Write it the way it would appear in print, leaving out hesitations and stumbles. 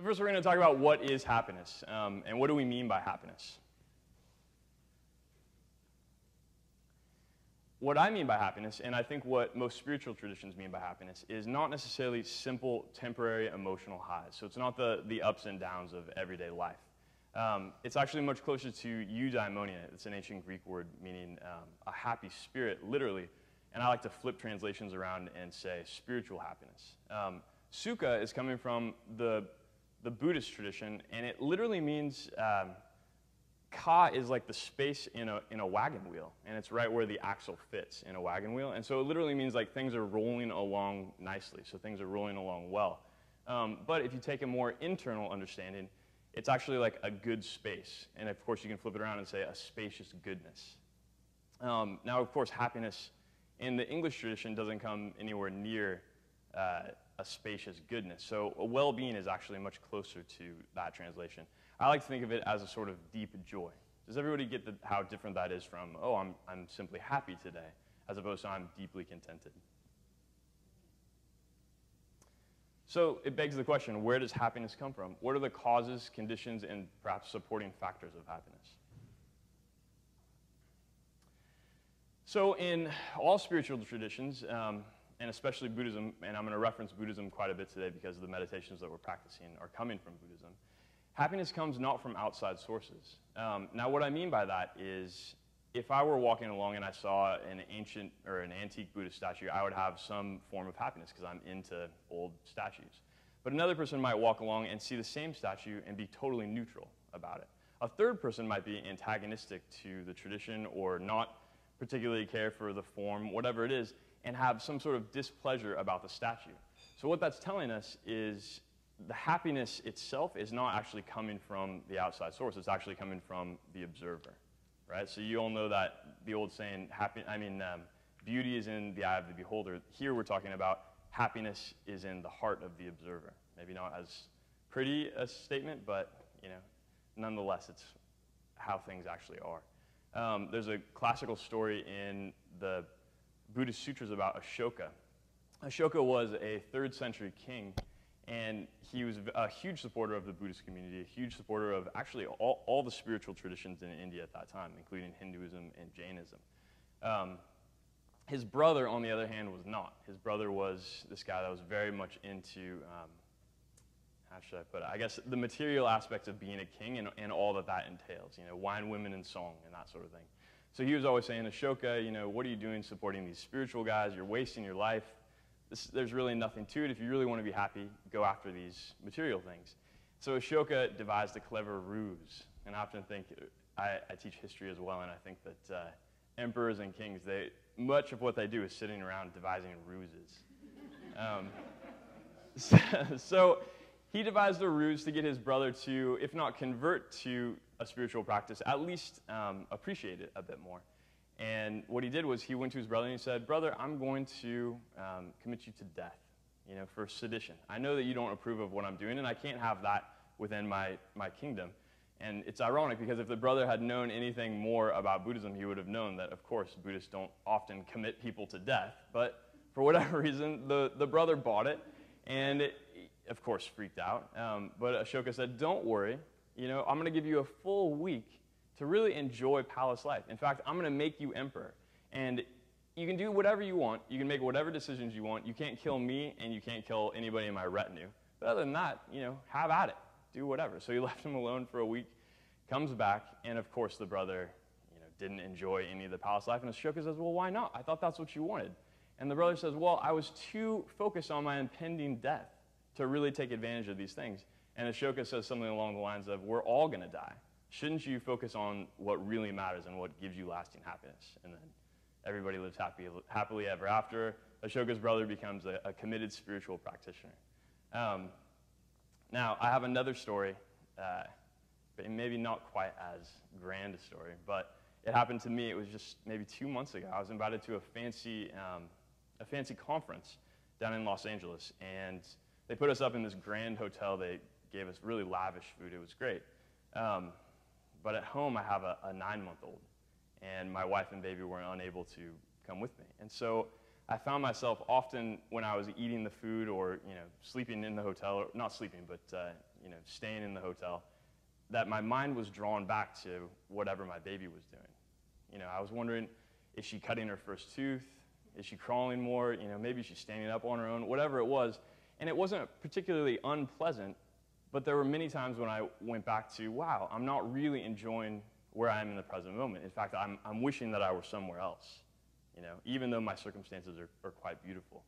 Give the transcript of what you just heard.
first we're going to talk about what is happiness, and what do we mean by happiness. What I mean by happiness, and I think what most spiritual traditions mean by happiness, is not necessarily simple, temporary emotional highs. So it's not the ups and downs of everyday life. It's actually much closer to eudaimonia. It's an ancient Greek word meaning a happy spirit, literally. And I like to flip translations around and say spiritual happiness. Sukha is coming from the Buddhist tradition, and it literally means ka is like the space in a wagon wheel, and it's right where the axle fits in a wagon wheel. And so it literally means like things are rolling along nicely, so things are rolling along well. But if you take a more internal understanding, it's actually like a good space. And of course, you can flip it around and say a spacious goodness. Now, of course, happiness in the English tradition doesn't come anywhere near a spacious goodness. So a well-being is actually much closer to that translation. I like to think of it as a sort of deep joy. Does everybody get how different that is from, oh, I'm simply happy today, as opposed to I'm deeply contented? So it begs the question, where does happiness come from? What are the causes, conditions, and perhaps supporting factors of happiness? So in all spiritual traditions, and especially Buddhism, and I'm going to reference Buddhism quite a bit today because the meditations that we're practicing are coming from Buddhism, happiness comes not from outside sources. Now what I mean by that is, if I were walking along and I saw an ancient or an antique Buddhist statue, I would have some form of happiness because I'm into old statues. But another person might walk along and see the same statue and be totally neutral about it. A third person might be antagonistic to the tradition or not particularly care for the form, whatever it is, and have some sort of displeasure about the statue. So what that's telling us is the happiness itself is not actually coming from the outside source. It's actually coming from the observer. Right? So you all know that the old saying, beauty is in the eye of the beholder. Here we're talking about happiness is in the heart of the observer. Maybe not as pretty a statement, but nonetheless, it's how things actually are. There's a classical story in the Buddhist sutras about Ashoka. Ashoka was a 3rd century king, and he was a huge supporter of the Buddhist community, a huge supporter of actually all the spiritual traditions in India at that time, including Hinduism and Jainism. His brother, on the other hand, was not. His brother was this guy that was very much into, how should I put it? I guess the material aspects of being a king and all that entails, wine, women, and song, and that sort of thing. So he was always saying, Ashoka, what are you doing supporting these spiritual guys? You're wasting your life. There's really nothing to it. If you really want to be happy, go after these material things. So Ashoka devised a clever ruse. And I often think, I teach history as well, and I think that emperors and kings, much of what they do is sitting around devising ruses. So he devised a ruse to get his brother to, if not convert to a spiritual practice, at least appreciate it a bit more. And what he did was he went to his brother and he said, brother, I'm going to commit you to death, for sedition. I know that you don't approve of what I'm doing, and I can't have that within my kingdom. And it's ironic because if the brother had known anything more about Buddhism, he would have known that, of course, Buddhists don't often commit people to death. But for whatever reason, the brother bought it, and it, of course, freaked out. But Ashoka said, don't worry, I'm going to give you a full week to really enjoy palace life. In fact, I'm going to make you emperor. And you can do whatever you want. You can make whatever decisions you want. You can't kill me, and you can't kill anybody in my retinue. But other than that, have at it. Do whatever. So he left him alone for a week, comes back, and of course the brother didn't enjoy any of the palace life. And Ashoka says, well, why not? I thought that's what you wanted. And the brother says, well, I was too focused on my impending death to really take advantage of these things. And Ashoka says something along the lines of, we're all going to die. Shouldn't you focus on what really matters and what gives you lasting happiness? And then everybody lives happily ever after. Ashoka's brother becomes a committed spiritual practitioner. Now, I have another story, but maybe not quite as grand a story, but it happened to me. It was just maybe 2 months ago. I was invited to a fancy conference down in Los Angeles, and they put us up in this grand hotel. They gave us really lavish food. It was great. But at home, I have a 9-month-old, and my wife and baby were unable to come with me. And so I found myself often when I was eating the food or sleeping in the hotel, or not sleeping, but staying in the hotel, that my mind was drawn back to whatever my baby was doing. I was wondering, is she cutting her first tooth? Is she crawling more? Maybe she's standing up on her own, whatever it was. And it wasn't particularly unpleasant, but there were many times when I went back to, wow, I'm not really enjoying where I am in the present moment. In fact, I'm wishing that I were somewhere else, even though my circumstances are quite beautiful.